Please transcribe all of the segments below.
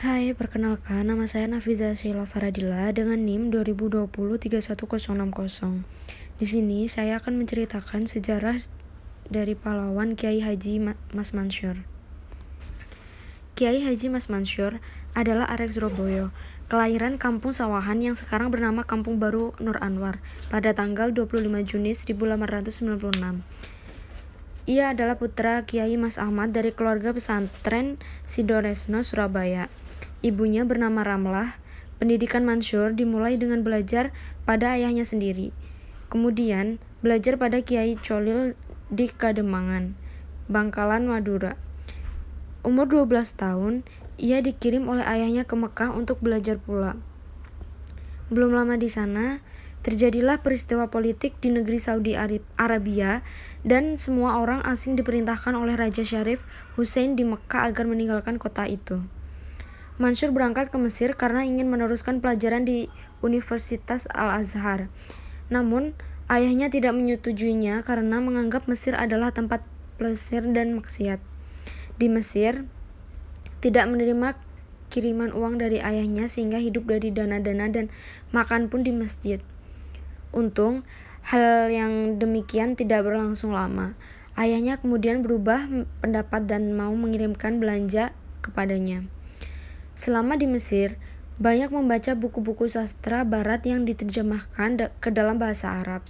Hai, perkenalkan nama saya Nafiza Sheila Faradila dengan NIM 2020 31060. Di sini saya akan menceritakan sejarah dari pahlawan Kiai Haji Mas Mansur. Kiai Haji Mas Mansur adalah arek Surabaya, kelahiran Kampung Sawahan yang sekarang bernama Kampung Baru Nur Anwar pada tanggal 25 Juni 1896. Ia adalah putra Kiai Mas Ahmad dari keluarga pesantren Sidoresno, Surabaya. Ibunya bernama Ramlah. Pendidikan Mansur dimulai dengan belajar pada ayahnya sendiri. Kemudian belajar pada Kiai Colil di Kademangan, Bangkalan, Madura. Umur 12 tahun, ia dikirim oleh ayahnya ke Mekah untuk belajar pula. Belum lama di sana, terjadilah peristiwa politik di negeri Saudi Arabia dan semua orang asing diperintahkan oleh Raja Syarif Hussein di Mekah agar meninggalkan kota itu. Mansur berangkat ke Mesir karena ingin meneruskan pelajaran di Universitas Al-Azhar. Namun, ayahnya tidak menyetujuinya karena menganggap Mesir adalah tempat plesir dan maksiat. Di Mesir, tidak menerima kiriman uang dari ayahnya sehingga hidup dari dana-dana dan makan pun di masjid. Untung, hal yang demikian tidak berlangsung lama. Ayahnya kemudian berubah pendapat dan mau mengirimkan belanja kepadanya. Selama di Mesir, banyak membaca buku-buku sastra barat yang diterjemahkan ke dalam bahasa Arab.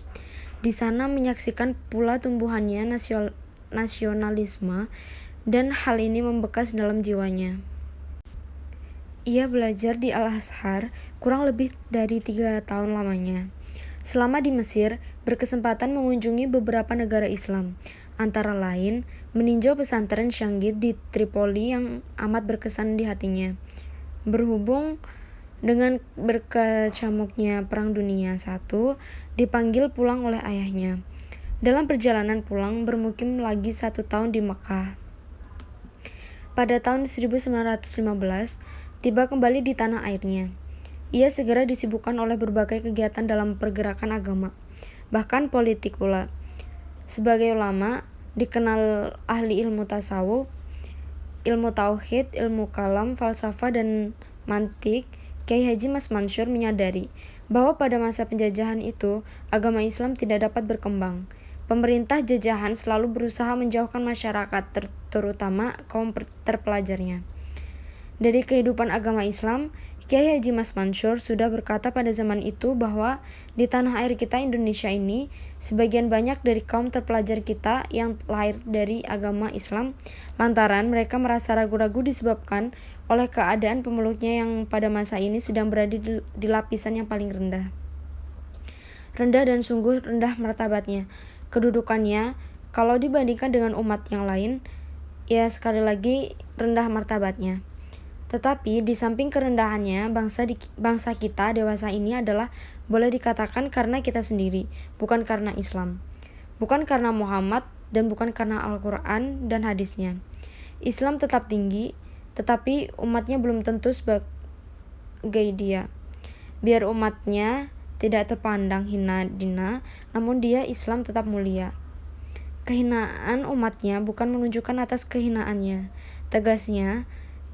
Di sana menyaksikan pula tumbuhannya nasionalisme dan hal ini membekas dalam jiwanya. Ia belajar di Al-Azhar kurang lebih dari 3 tahun lamanya. Selama di Mesir, berkesempatan mengunjungi beberapa negara Islam, antara lain meninjau pesantren Syanggit di Tripoli yang amat berkesan di hatinya. Berhubung dengan berkecamuknya Perang Dunia I, dipanggil pulang oleh ayahnya. Dalam perjalanan pulang, bermukim lagi 1 tahun di Mekah. Pada tahun 1915, tiba kembali di tanah airnya. Ia segera disibukkan oleh berbagai kegiatan dalam pergerakan agama, bahkan politik pula. Sebagai ulama, dikenal ahli ilmu tasawuf, ilmu tauhid, ilmu kalam, falsafah, dan mantik. Kiai Haji Mas Mansur menyadari bahwa pada masa penjajahan itu, agama Islam tidak dapat berkembang. Pemerintah jajahan selalu berusaha menjauhkan masyarakat, terutama kaum terpelajarnya, dari kehidupan agama Islam. Kiai Haji Mas Mansur sudah berkata pada zaman itu bahwa di tanah air kita Indonesia ini, sebagian banyak dari kaum terpelajar kita yang lahir dari agama Islam, lantaran mereka merasa ragu-ragu disebabkan oleh keadaan pemeluknya yang pada masa ini sedang berada di lapisan yang paling rendah. Rendah dan sungguh rendah martabatnya, kedudukannya, kalau dibandingkan dengan umat yang lain, ya sekali lagi rendah martabatnya. Tetapi di samping kerendahannya, bangsa kita dewasa ini adalah boleh dikatakan karena kita sendiri, bukan karena Islam, bukan karena Muhammad, dan bukan karena Al-Quran dan hadisnya. Islam tetap tinggi, tetapi umatnya belum tentu sebagai dia. Biar umatnya tidak terpandang hina dina, namun dia Islam tetap mulia. Kehinaan umatnya bukan menunjukkan atas kehinaannya. Tegasnya,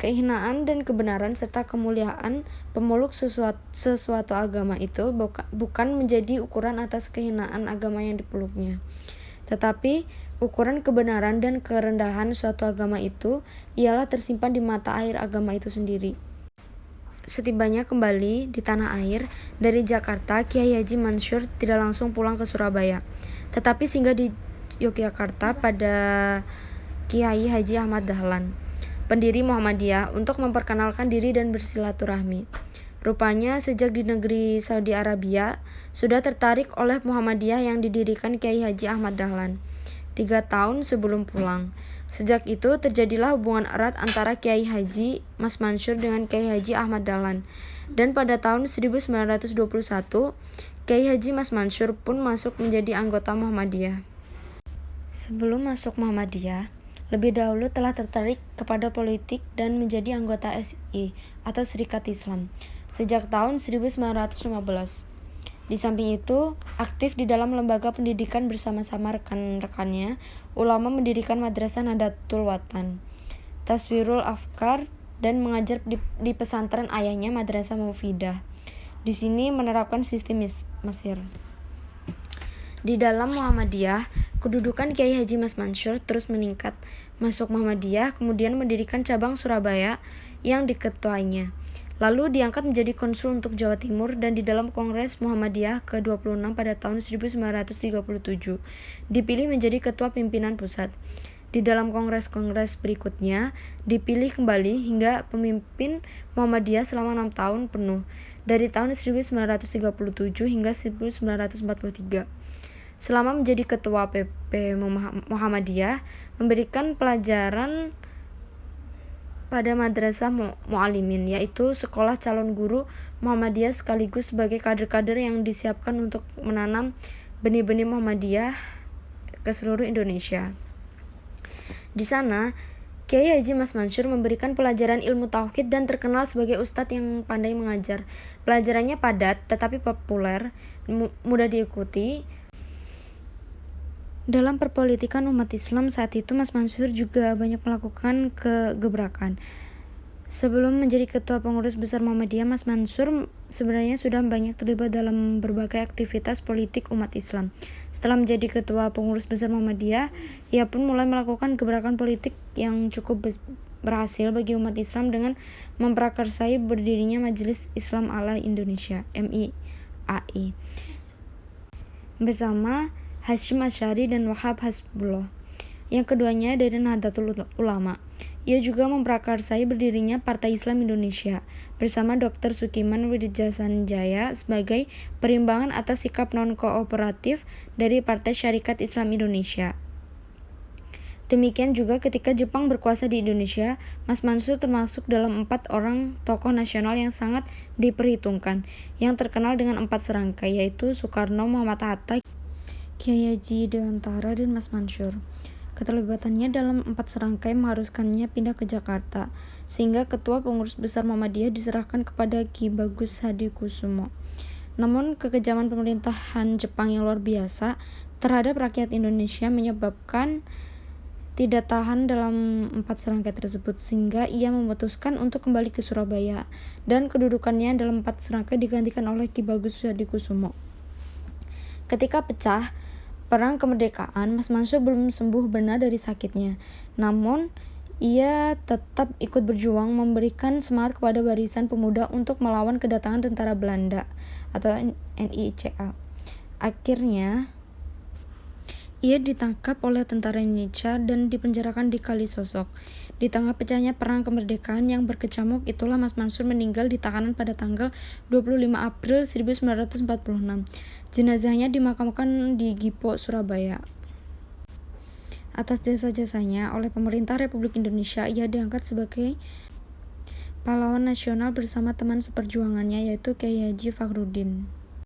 kehinaan dan kebenaran serta kemuliaan pemeluk sesuatu agama itu bukan menjadi ukuran atas kehinaan agama yang dipeluknya. Tetapi ukuran kebenaran dan kerendahan suatu agama itu ialah tersimpan di mata air agama itu sendiri. Setibanya kembali di tanah air dari Jakarta, Kiai Haji Mansur tidak langsung pulang ke Surabaya, tetapi singgah di Yogyakarta pada Kiai Haji Ahmad Dahlan, pendiri Muhammadiyah, untuk memperkenalkan diri dan bersilaturahmi. Rupanya sejak di negeri Saudi Arabia sudah tertarik oleh Muhammadiyah yang didirikan Kiai Haji Ahmad Dahlan 3 tahun sebelum pulang. Sejak itu terjadilah hubungan erat antara Kiai Haji Mas Mansur dengan Kiai Haji Ahmad Dahlan. Dan pada tahun 1921, Kiai Haji Mas Mansur pun masuk menjadi anggota Muhammadiyah. Sebelum masuk Muhammadiyah, lebih dahulu telah tertarik kepada politik dan menjadi anggota SI atau Serikat Islam sejak tahun 1915. Di samping itu, aktif di dalam lembaga pendidikan bersama-sama rekan-rekannya, ulama mendirikan Madrasah Nahdlatul Watan, Taswirul Afkar, dan mengajar di pesantren ayahnya Madrasah Mufidah. Di sini menerapkan sistem Mesir. Di dalam Muhammadiyah, kedudukan Kiai Haji Mas Mansur terus meningkat. Masuk Muhammadiyah, kemudian mendirikan cabang Surabaya yang diketuainya. Lalu diangkat menjadi konsul untuk Jawa Timur dan di dalam Kongres Muhammadiyah ke-26 pada tahun 1937 dipilih menjadi ketua pimpinan pusat. Di dalam kongres-kongres berikutnya dipilih kembali hingga pemimpin Muhammadiyah selama 6 tahun penuh dari tahun 1937 hingga 1943. Selama menjadi ketua PP Muhammadiyah, memberikan pelajaran pada Madrasah Mu'alimin, yaitu sekolah calon guru Muhammadiyah sekaligus sebagai kader-kader yang disiapkan untuk menanam benih-benih Muhammadiyah ke seluruh Indonesia. Di sana, Kiai Haji Mas Mansur memberikan pelajaran ilmu tauhid dan terkenal sebagai ustadz yang pandai mengajar. Pelajarannya padat tetapi populer, mudah diikuti. Dalam perpolitikan umat Islam saat itu, Mas Mansur juga banyak melakukan kegebrakan. Sebelum menjadi ketua pengurus besar Muhammadiyah, Mas Mansur sebenarnya sudah banyak terlibat dalam berbagai aktivitas politik umat Islam. Setelah menjadi ketua pengurus besar Muhammadiyah, ia pun mulai melakukan gebrakan politik yang cukup berhasil bagi umat Islam dengan memprakarsai berdirinya Majelis Islam Ala Indonesia (MIAI) bersama Hasyim Asy'ari dan Wahab Hasbullah. Yang keduanya dari Nahdlatul Ulama. Ia juga memprakarsai berdirinya Partai Islam Indonesia bersama Dr. Sukiman Widijasanjaya sebagai perimbangan atas sikap non-kooperatif dari Partai Syarikat Islam Indonesia. Demikian juga ketika Jepang berkuasa di Indonesia, Mas Mansur termasuk dalam 4 orang tokoh nasional yang sangat diperhitungkan, yang terkenal dengan 4 serangkai, yaitu Soekarno, Muhammad Hatta, Kiai Haji Dewantara, dan Mas Mansur. Keterlibatannya dalam 4 serangkai mengharuskannya pindah ke Jakarta, sehingga ketua pengurus besar Muhammadiyah diserahkan kepada Ki Bagus Hadikusumo. Namun kekejaman pemerintahan Jepang yang luar biasa terhadap rakyat Indonesia menyebabkan tidak tahan dalam 4 serangkai tersebut, sehingga ia memutuskan untuk kembali ke Surabaya, dan kedudukannya dalam 4 serangkai digantikan oleh Ki Bagus Hadikusumo. Ketika pecah Perang Kemerdekaan, Mas Mansur belum sembuh benar dari sakitnya. Namun, ia tetap ikut berjuang memberikan semangat kepada barisan pemuda untuk melawan kedatangan tentara Belanda atau NICA. Akhirnya, ia ditangkap oleh tentara Indonesia dan dipenjarakan di Kalisosok. Di tengah pecahnya Perang Kemerdekaan yang berkecamuk, itulah Mas Mansur meninggal di tahanan pada tanggal 25 April 1946. Jenazahnya dimakamkan di Gipo, Surabaya. Atas jasa-jasanya oleh pemerintah Republik Indonesia, ia diangkat sebagai pahlawan nasional bersama teman seperjuangannya, yaitu Kiai Haji Fakhruddin.